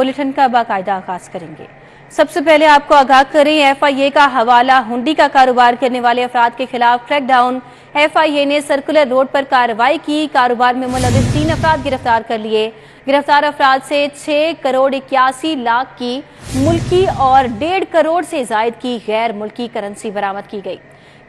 Bulletin का बाकायदा आगाज करेंगे। सबसे पहले आपको आगाह करें, FIA का हवाला हुंडी का कारोबार करने वाले अफराद के खिलाफ क्रैकडाउन। FIA ने सर्कुलर रोड पर कार्रवाई की। कारोबार में मुलविस 3 अफराद गिरफ्तार कर लिए। गिरफ्तार अफराद से 6 करोड़ 81 लाख की मुल्की और 1.5 करोड़ से जायद की गैर मुल्की करेंसी बरामद की गई।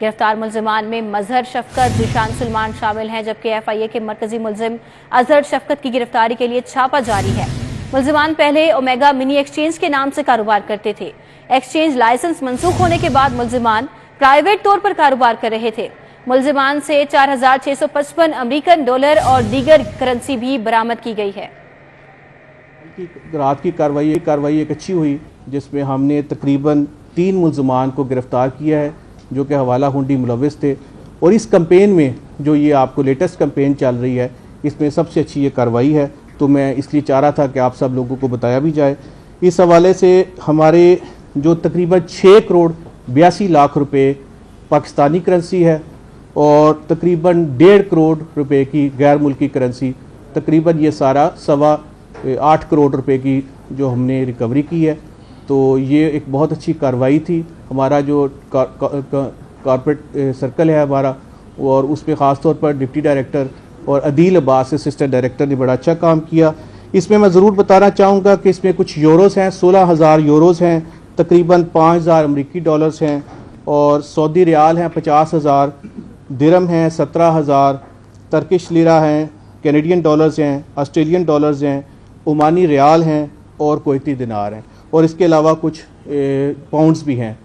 गिरफ्तार मुलजिमान में मजहर शफकत, जिशान सुलेमान शामिल हैं, जबकि FIA के मरकजी मुलजिम अजहर शफकत की गिरफ्तारी के लिए छापा जारी है। मुलजिमान पहले ओमेगा मिनी एक्सचेंज के नाम से कारोबार करते थे। एक्सचेंज लाइसेंस मंसूख होने के बाद मुलजिमान प्राइवेट तौर पर कारोबार कर रहे थे। मुलजिमान से 4,655 अमेरिकन डॉलर और दीगर करेंसी भी बरामद की गई है। रात की कार्रवाई एक अच्छी हुई, जिसमें हमने तकरीबन 3 मुलजिमान को गिरफ्तार किया है जो कि हवाला हुंडी मुलविस थे। और इस कैंपेन में जो ये आपको लेटेस्ट कैंपेन चल रही है, इसमें सबसे अच्छी ये कार्रवाई है, तो मैं इसलिए चाह रहा था कि आप सब लोगों को बताया भी जाए। इस हवाले से हमारे जो तकरीबन 6 करोड़ 82 लाख रुपए पाकिस्तानी करेंसी है और तकरीबन 1.5 करोड़ रुपए की गैर मुल्की करेंसी, तकरीबन ये सारा 8 करोड़ रुपए की जो हमने रिकवरी की है। तो ये एक बहुत अच्छी कार्रवाई थी। हमारा जो कॉर्पोरेट सर्कल है हमारा, और उसमें ख़ास तौर पर डिप्टी डायरेक्टर और अदील अब्बास असिस्टेंट डायरेक्टर ने बड़ा अच्छा काम किया। इसमें मैं ज़रूर बताना चाहूँगा कि इसमें कुछ यूरोस हैं, 16,000 यूरोस हैं, तकरीबन 5,000 अमरीकी डॉलर्स हैं, और सऊदी रियाल हैं 50,000, दिरहम हैं 17,000, टर्किश लिरा हैं, कैनेडियन डॉलर्स हैं, ऑस्ट्रेलियन डॉलर्स हैं, ओमानी रियाल हैं और कुवैती दिनार हैं, और इसके अलावा कुछ पाउंड्स भी हैं।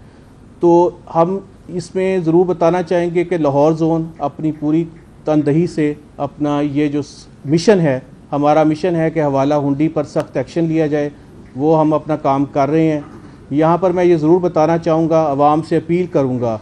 तो हम इसमें ज़रूर बताना चाहेंगे कि लाहौर जोन अपनी पूरी तनदही से अपना ये जो मिशन है, हमारा मिशन है कि हवाला हुंडी पर सख्त एक्शन लिया जाए, वो हम अपना काम कर रहे हैं। यहाँ पर मैं ये ज़रूर बताना चाहूँगा, आवाम से अपील करूँगा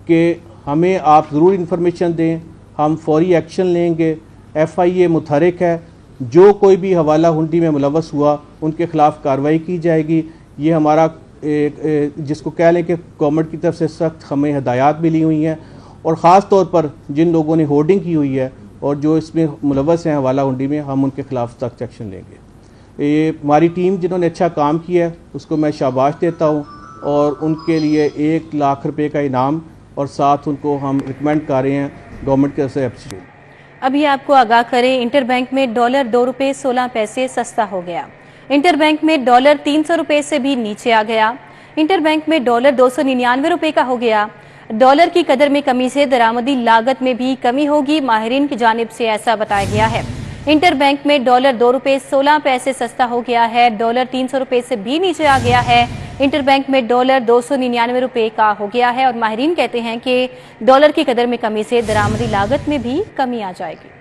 कि हमें आप ज़रूर इन्फॉर्मेशन दें, हम फौरी एक्शन लेंगे। FIA मुतहरिक है, जो कोई भी हवाला हुंडी में मुलव्वस हुआ उनके खिलाफ कार्रवाई की जाएगी। ये हमारा जिसको कह लें कि गवर्नमेंट की तरफ से सख्त हमें हदायत मिली हुई हैं, और ख़ास तौर पर जिन लोगों ने होर्डिंग की हुई है और जो इसमें मुलव्वस हैं हवाला हुंडी में, हम उनके खिलाफ सख्त एक्शन लेंगे। ये हमारी टीम जिन्होंने अच्छा काम किया है उसको मैं शाबाश देता हूँ, और उनके लिए 1 लाख रुपए का इनाम और साथ उनको हम रिकमेंड कर रहे हैं गवर्नमेंट की तरफ से अप्रिशिएट। अभी आपको आगाह करें, इंटरबैंक में डॉलर 2 रुपये 16 पैसे सस्ता हो गया। इंटरबैंक में डॉलर 300 रुपये से भी नीचे आ गया। इंटरबैंक में डॉलर 299 रुपये का हो गया। डॉलर की कदर में कमी से दरामदी लागत में भी कमी होगी, माहिरीन की जानिब से ऐसा बताया गया है। इंटरबैंक में डॉलर 2 रुपये 16 पैसे सस्ता हो गया है। डॉलर 300 रुपये से भी नीचे आ गया है। इंटरबैंक में डॉलर 299 रुपये का हो गया है, और माहिरीन कहते हैं कि डॉलर की कदर में कमी से दरामदी लागत में भी कमी आ जाएगी।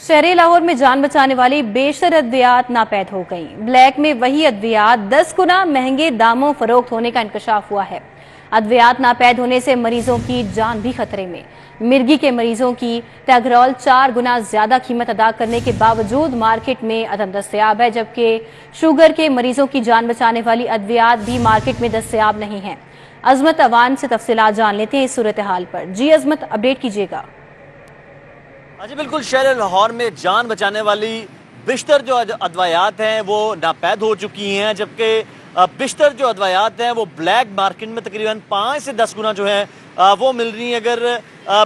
शहर लाहौर में जान बचाने वाली बेशतर अद्वियात नापैद हो गई। ब्लैक में वही अद्वियात 10 गुना महंगे दामों फरोख्त होने का इंकशाफ हुआ है। अद्वियात नापैद होने से मरीजों की जान भी खतरे में। मिर्गी के मरीजों की टैगरोल 4 गुना ज्यादा कीमत अदा करने के बावजूद मार्केट में अदम दस्तयाब है, जबकि शुगर के मरीजों की जान बचाने वाली अद्वियात भी मार्केट में दस्तयाब नहीं है। अजमत अवान से तफसीलात जान लेते हैं इस सूरत हाल पर। जी अजमत, अपडेट कीजिएगा। जी बिल्कुल, शहर लाहौर में जान बचाने वाली बिश्तर जो अदवायात हैं वो नापैद हो चुकी हैं, जबकि बिश्तर जो अदवायात हैं वो ब्लैक मार्केट में तकरीबन 5 से 10 गुना जो है वो मिल रही हैं। अगर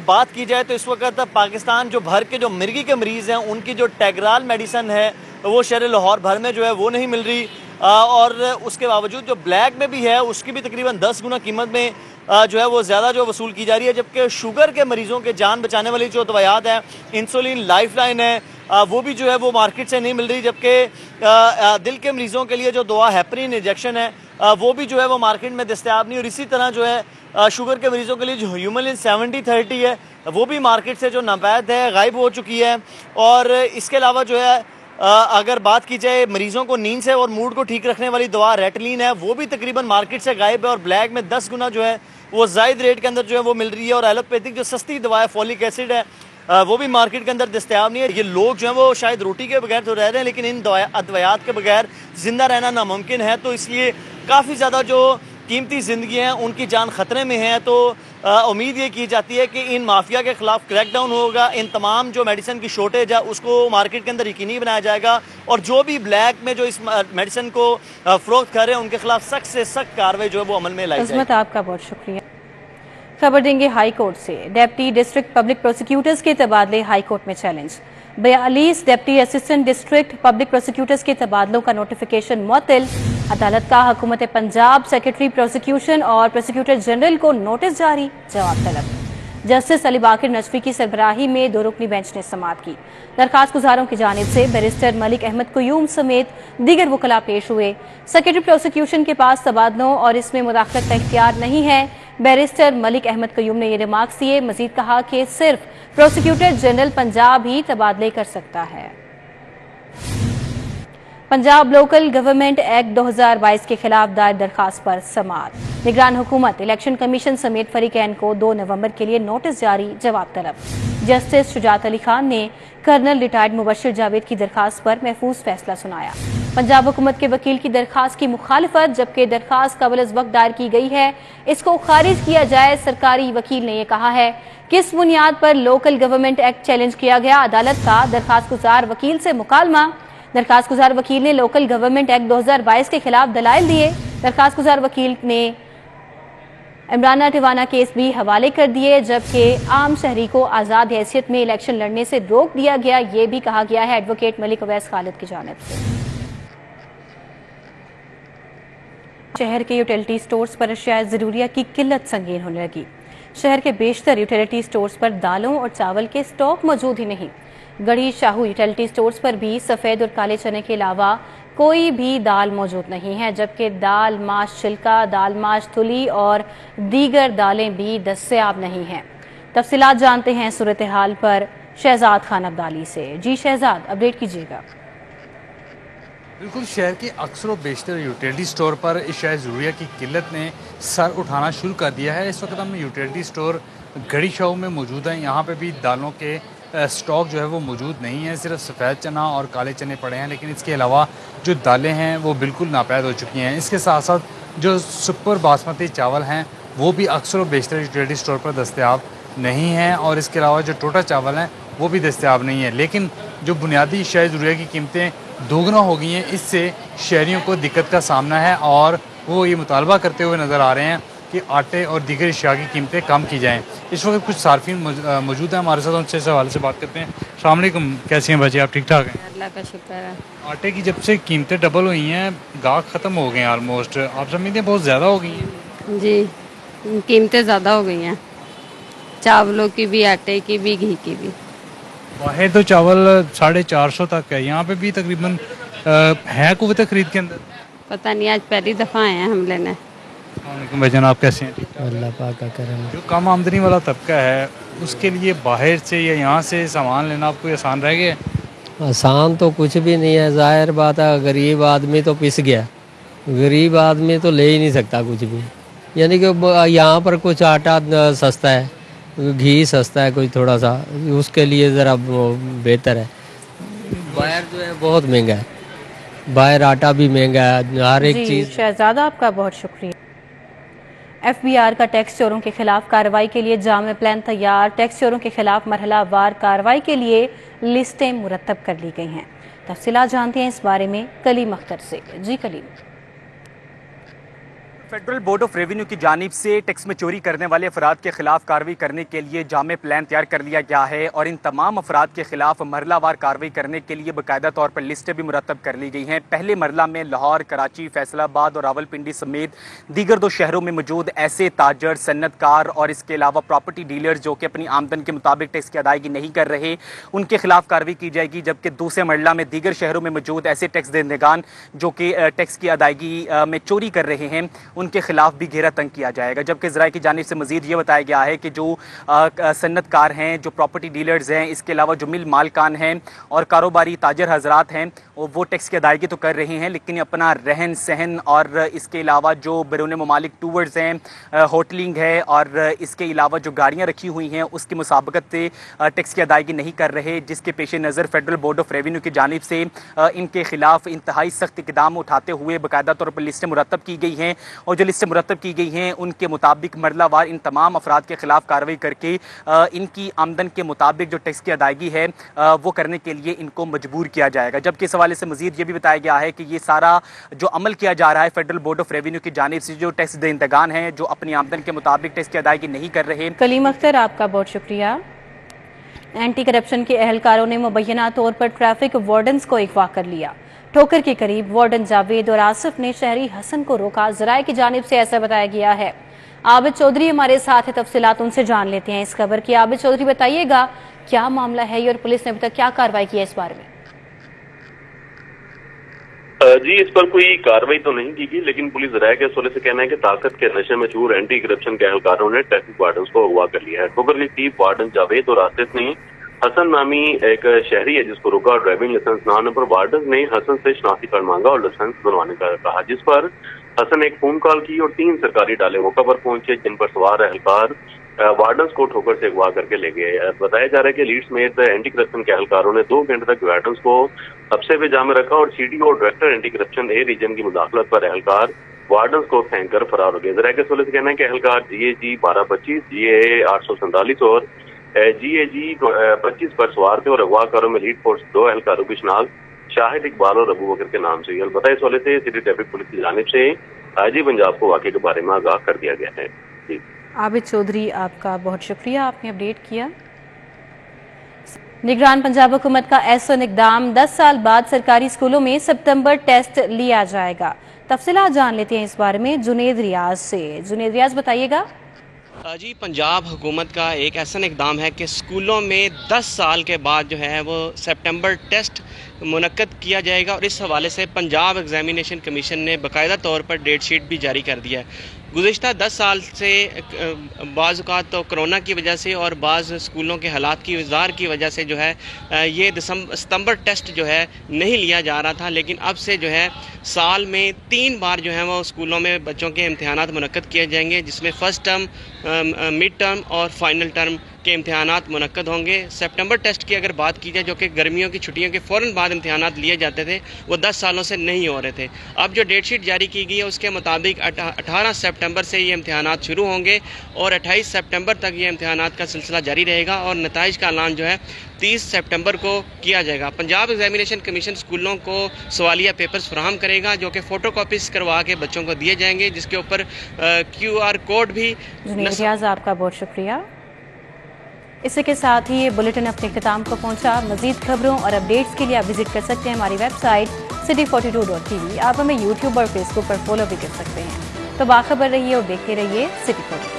बात की जाए तो इस वक्त पाकिस्तान जो भर के जो मिर्गी के मरीज़ हैं उनकी जो टैगराल मेडिसन है वो शहर लाहौर भर में जो है वो नहीं मिल रही, और उसके बावजूद जो ब्लैक में भी है उसकी भी तकरीबन 10 गुना कीमत में जो है वो ज़्यादा जो वसूल की जा रही है। जबकि शुगर के मरीजों के जान बचाने वाली जो दवायात है, इंसुलिन, लाइफलाइन है, वो भी जो है वो मार्केट से नहीं मिल रही। जबकि दिल के मरीजों के लिए जो दवा हेपरिन इंजेक्शन है वो भी जो है वो मार्केट में दस्तयाब नहीं, और इसी तरह जो है शुगर के मरीजों के लिए जो ह्यूमलिन 70-30 है वो भी मार्केट से जो नापैद है गायब हो चुकी है। और इसके अलावा जो है अगर बात की जाए मरीजों को नींद से और मूड को ठीक रखने वाली दवा रेटलिन है, वो भी तकरीबन मार्केट से गायब है, और ब्लैक में 10 गुना जो है वो जायद रेट के अंदर जो है वो मिल रही है। और एलोपैथिक जो सस्ती दवा है, फॉलिक एसिड है, वो भी मार्केट के अंदर दस्तयाब नहीं है। ये लोग जो है वो शायद रोटी के बगैर तो रह रहे हैं, लेकिन इन अद्वयात के बगैर जिंदा रहना नामुमकिन है। तो इसलिए काफ़ी ज़्यादा जो कीमती ज़िंदगी हैं उनकी जान ख़तरे में है। तो उम्मीद ये की जाती है कि इन माफिया के खिलाफ क्रैकडाउन होगा, इन तमाम जो मेडिसिन की शॉर्टेज है उसको मार्केट के अंदर यकीनी बनाया जाएगा और जो भी ब्लैक में जो इस मेडिसिन को फरोख्त कर रहे हैं उनके खिलाफ सख्त से सख्त कार्रवाई जो है वो अमल में लाई जाएगी। आपका बहुत शुक्रिया। खबर देंगे हाई कोर्ट से। डेप्टी डिस्ट्रिक्ट पब्लिक प्रोसिक्यूटर्स के तबादले हाई कोर्ट में challenge. 42 deputy assistant district public prosecutors के तबादलों का नोटिफिकेशन मुअत्तल। अदालत का हुकूमत पंजाब सेक्रेटरी प्रोसिक्यूशन और प्रोसिक्यूटर जनरल को नोटिस जारी, जवाब तलब। जस्टिस अली बाकर नजफी की सरबराही में 2 रुकनी बेंच ने समाअत की। दरखास्त गुजारों की जानिब से बैरिस्टर मलिक अहमद कुयूम समेत दीगर वकला पेश हुए। सेक्रेटरी प्रोसिक्यूशन के पास तबादलों और इसमें मुदाखलत का इख्तियार नहीं है। बैरिस्टर मलिक अहमद कुयूम ने ये रिमार्क्स दिए। मजीद कहा कि सिर्फ प्रोसिक्यूटर जनरल पंजाब ही तबादले कर सकता है। पंजाब लोकल गवर्नमेंट एक्ट 2022 के खिलाफ दायर दरखास्त पर समाअत। निगरान हुकूमत इलेक्शन कमीशन समेत फरीकैन को 2 नवंबर के लिए नोटिस जारी, जवाब तलब। जस्टिस शुजात अली खान ने कर्नल रिटायर्ड मुबशिर जावेद की दरखास्त पर महफूज फैसला सुनाया। पंजाब हुकूमत के वकील की दरखास्त की मुखालिफत, जबकि दरखास्त कबल अज वक्त दायर की गई है, इसको खारिज किया जाए। सरकारी वकील ने यह कहा है किस बुनियाद पर लोकल गवर्नमेंट एक्ट चैलेंज किया गया। अदालत का दरखास्त गुजार वकील से मुकालमा। दरखास्त गुजार वकील ने लोकल गवर्नमेंट एक्ट 2022 के खिलाफ दलाइल दिए। दरखास्त गुजार वकील ने इमरान टिवाना केस भी हवाले कर दिए, जबकि आम शहरी को आजाद हैसियत में इलेक्शन लड़ने से रोक दिया गया। ये भी कहा गया है एडवोकेट मलिक अवैस खालिद की जानिब से। शहर के यूटिलिटी स्टोर्स पर अशिया जरूरिया की किल्लत संगीन होने लगी। शहर के बेशतर यूटिलिटी स्टोर्स पर दालों और चावल के स्टॉक मौजूद ही नहीं। गढ़ी शाहू यूटिलिटी स्टोर्स पर भी सफेद और काले चने के अलावा कोई भी दाल मौजूद नहीं है, जबकि दाल माश छिलका, दाल माश तुली और दीगर दालें भी दस्तयाब नहीं हैं। तफसीलात जानते हैं सूरत हाल पर शहजाद खान अब्दाली से। जी शहजाद, अपडेट कीजिएगा। बिल्कुल, शहर के अक्सर व बेशतर यूटिलिटी स्टोर पर अशिया ज़रूरिया की किल्लत ने सर उठाना शुरू कर दिया है। इस वक्त हम यूटिलिटी स्टोर गढ़ी शाहू में मौजूद हैं। यहाँ पे भी दालों के स्टॉक जो है वो मौजूद नहीं है, सिर्फ सफ़ेद चना और काले चने पड़े हैं, लेकिन इसके अलावा जो दालें हैं वो बिल्कुल नापैद हो चुकी हैं। इसके साथ साथ जो सुपर बासमती चावल हैं वो भी अक्सर व बेशतर यूटिलिटी स्टोर पर दस्तयाब नहीं हैं, और इसके अलावा जो टोटा चावल हैं वो भी दस्तयाब नहीं है। लेकिन जो बुनियादी अशिया ज़रूरिया की कीमतें दोगुना हो गई हैं, इससे शहरियों को दिक्कत का सामना है और वो ये मुतालबा करते हुए नज़र आ रहे हैं कि आटे और दीगर अशिया की कीमतें कम की जाएँ। इस वक्त कुछ सार्फिन मौजूद हैं हमारे साथ, उनसे इस हवाले से बात करते हैं। अस्सलाम वालेकुम, कैसी हैं बच्चे, आप ठीक ठाक हैं? अल्लाह का शुक्र है। आटे की जब से कीमतें डबल हुई हैं, गाहक ख़त्म हो गए हैं ऑलमोस्ट, आप समझते हैं बहुत ज़्यादा हो गई हैं? जी, कीमतें ज़्यादा हो गई हैं, चावलों की भी, आटे की भी, घी की भी। बाहर तो चावल 450 तक है, यहाँ पे भी तकरीबन है कुव्वत खरीद के अंदर? पता नहीं, आज पहली दफ़ा आए हैं हम लेने। भाईजान, आप कैसे हैं? अल्लाह पाक का करम। जो कम आमदनी वाला तबका है उसके लिए बाहर से या यहाँ से सामान लेना आपको आसान रह गया? आसान तो कुछ भी नहीं है, ज़ाहिर बात है। गरीब आदमी तो पिस गया, गरीब आदमी तो ले ही नहीं सकता कुछ भी। यानी कि यहाँ पर कुछ आटा सस्ता है, घी सस्ता है कोई थोड़ा सा, उसके लिए ज़रा बेहतर है। बाहर जो है बहुत महंगा है, बाहर आटा भी महंगा है, हर एक चीज़। शहजादा, आपका बहुत शुक्रिया। FBR का टैक्स चोरों के खिलाफ कार्रवाई के लिए जामे प्लान तैयार। टैक्स चोरों के खिलाफ मरहलावार कार्रवाई के लिए लिस्टें मुरतब कर ली गई हैं। तफसीलात जानते हैं इस बारे में कलीम अख्तर से। जी Kalim. Federal board of revenue की जानिब से टैक्स में चोरी करने वाले अफराद के खिलाफ कार्रवाई करने के लिए जामे प्लान तैयार कर लिया गया है और इन तमाम अफराद के खिलाफ मरहलावार कार्रवाई करने के लिए बाकायदा तौर पर लिस्टें भी मुरतब कर ली गई हैं। पहले मरला में लाहौर, कराची, फैसलाबाद और रावलपिंडी समेत दीगर 2 शहरों में मौजूद ऐसे ताजर, सन्नतकार और इसके अलावा प्रॉपर्टी डीलर जो कि अपनी आमदन के मुताबिक टैक्स की अदायगी नहीं कर रहे, उनके खिलाफ कार्रवाई की जाएगी। जबकि दूसरे मरला में दीगर शहरों में मौजूद ऐसे टैक्स देंदगान जो कि टैक्स की अदायगी में चोरी कर रहे हैं, उनके खिलाफ भी घेरा तंग किया जाएगा। जबकि ज़राए की जानिब से मजीद ये बताया गया है कि जो सन्नतकार हैं, जो प्रॉपर्टी डीलर्स हैं, इसके अलावा जो मिल मालकान हैं और कारोबारी ताजर हजरात हैं, वो टैक्स की अदायगी तो कर रहे हैं, लेकिन अपना रहन सहन और इसके अलावा जो बैरून ममालिक टूर्स हैं, होटलिंग है और इसके अलावा जो गाड़ियाँ रखी हुई हैं उसकी मुसाबकत से टैक्स की अदायगी नहीं कर रहे, जिसके पेश नज़र फेडरल बोर्ड ऑफ रेवेन्यू की जानिब से इनके खिलाफ इंतहाई सख्त इक़दाम उठाते हुए बाकायदा तौर पर लिस्टें मुरतब की गई हैं और जो लिस्टें मुरतब की गई हैं उनके मुताबिक मरलावार इन तमाम अफराद के खिलाफ कार्रवाई करके इनकी आमदन के मुताबिक जो टैक्स की अदायगी है वो करने के लिए इनको मजबूर किया जाएगा। जबकि इस हवाले से मजीद ये भी बताया गया है कि ये सारा जो अमल किया जा रहा है फेडरल बोर्ड ऑफ रेवेन्यू की जानिब से, जो टैक्स देनदगान हैं जो अपनी आमदन के मुताबिक टैक्स की अदायगी नहीं कर रहे। कलीम अख्तर, आपका बहुत शुक्रिया। एंटी करप्शन के अहलकारों ने मुबैना तौर पर ट्रैफिक वार्डन्स को अगवा कर लिया। ठोकर के करीब वार्डन जावेद और आसिफ ने शहरी हसन को रोका। जराए की जानिब से ऐसा बताया गया है। आबिद चौधरी हमारे साथ है, तफसीलात उनसे जान लेते हैं इस खबर की। आबिद चौधरी, बताइएगा क्या मामला है और पुलिस ने अभी तक क्या कार्रवाई की है इस बारे में? जी, इस पर कोई कार्रवाई तो नहीं की गई, लेकिन पुलिस जराये के हवाले से कहना है कि ताकत के नशे में चूर एंटी करप्शन के अहलकारों ने ट्रैफिक वार्डन को अगवा कर लिया है। ठोकर के चीफ वार्डन जावेद और आसिफ ने हसन नामी एक शहरी है जिसको रोका और ड्राइविंग लाइसेंस न होने पर वार्डन ने हसन से शनाख्ती कार्ड मांगा और लाइसेंस बनवाने का कहा, जिस पर हसन ने एक फोन कॉल की और 3 सरकारी डाले मौका पर पहुंचे, जिन पर सवार एहलकार वार्डन को ठोकर से अगवा करके ले गए। बताया जा रहा है कि लीड समेत एंटी करप्शन के एहलकारों ने 2 घंटे तक वार्डन को हफ्ते पे जाम में रखा और सीडीओ और डायरेक्टर एंटी करप्शन ए रीजन की मुदाखलत पर एहलकार वार्डन को फेंक कर फरार हो गए। जरा के हवाले से कहना है कि एहलकार GAG 1225, GAA 847 और GAG 25 पर सवार थे और अगवाकारों में लीड फोर्स 2 एहलकारों की शनाख्त शाहिद इकबाल और अबू बकर के नाम से हुई। अलबत्ता इस हवाले से सिटी ट्रैफिक पुलिस की जानिब से IG पंजाब को वाकई के बारे में आगाह कर दिया गया है। जी आबिद चौधरी, आपका बहुत शुक्रिया, आपने अपडेट किया। निगरान पंजाब हुकूमत का ऐसा इकदाम, 10 साल बाद सरकारी स्कूलों में सितंबर टेस्ट लिया जाएगा। तफसीलात जान लेते हैं इस बारे में जुनेद रियाज से। जुनेद रियाज, बताइएगा। जी, पंजाब हुकूमत का एक ऐसा इकदाम है कि स्कूलों में 10 साल के बाद जो है वो सितंबर टेस्ट मुनक्कद किया जाएगा और इस हवाले से पंजाब एग्जामिनेशन कमीशन ने बाकायदा तौर पर डेट शीट भी जारी कर दिया है। गुज़िश्ता 10 साल से बाज़ औक़ात तो कोरोना की वजह से और बाज़ स्कूलों के हालात की वज़ार की वजह से जो है ये सितंबर टेस्ट जो है नहीं लिया जा रहा था, लेकिन अब से जो है साल में 3 बार जो है वो स्कूलों में बच्चों के इम्तिहानात मुनक्कद किए जाएंगे, जिसमें फ़र्स्ट टर्म, मिड टर्म और फाइनल टर्म के इम्तिहानात मुनक्कद होंगे। सितंबर टेस्ट की अगर बात की जाए, जो कि गर्मियों की छुट्टियों के फ़ौरन बाद इम्तिहानात लिए जाते थे, वो 10 सालों से नहीं हो रहे थे। अब जो डेट शीट जारी की गई है उसके मुताबिक 18 सितंबर से ये इम्तिहानात शुरू होंगे और 28 सितंबर तक ये इम्तिहानात का सिलसिला जारी रहेगा और नताइज का ऐलान जो है 30 सितंबर को किया जाएगा। पंजाब एग्जामिनेशन कमीशन स्कूलों को सवालिया पेपर्स फराहम करेगा जो कि फ़ोटो कॉपीज करवा के बच्चों को दिए जाएंगे, जिसके ऊपर QR कोड भी। आपका बहुत शुक्रिया। इसी के साथ ही ये बुलेटिन अपने इख्तिताम को पहुंचा। मजीद खबरों और अपडेट्स के लिए आप विजिट कर सकते हैं हमारी वेबसाइट city42.tv। आप हमें YouTube और Facebook पर फॉलो भी कर सकते हैं। तो बाखबर रहिए और देखते रहिए City42।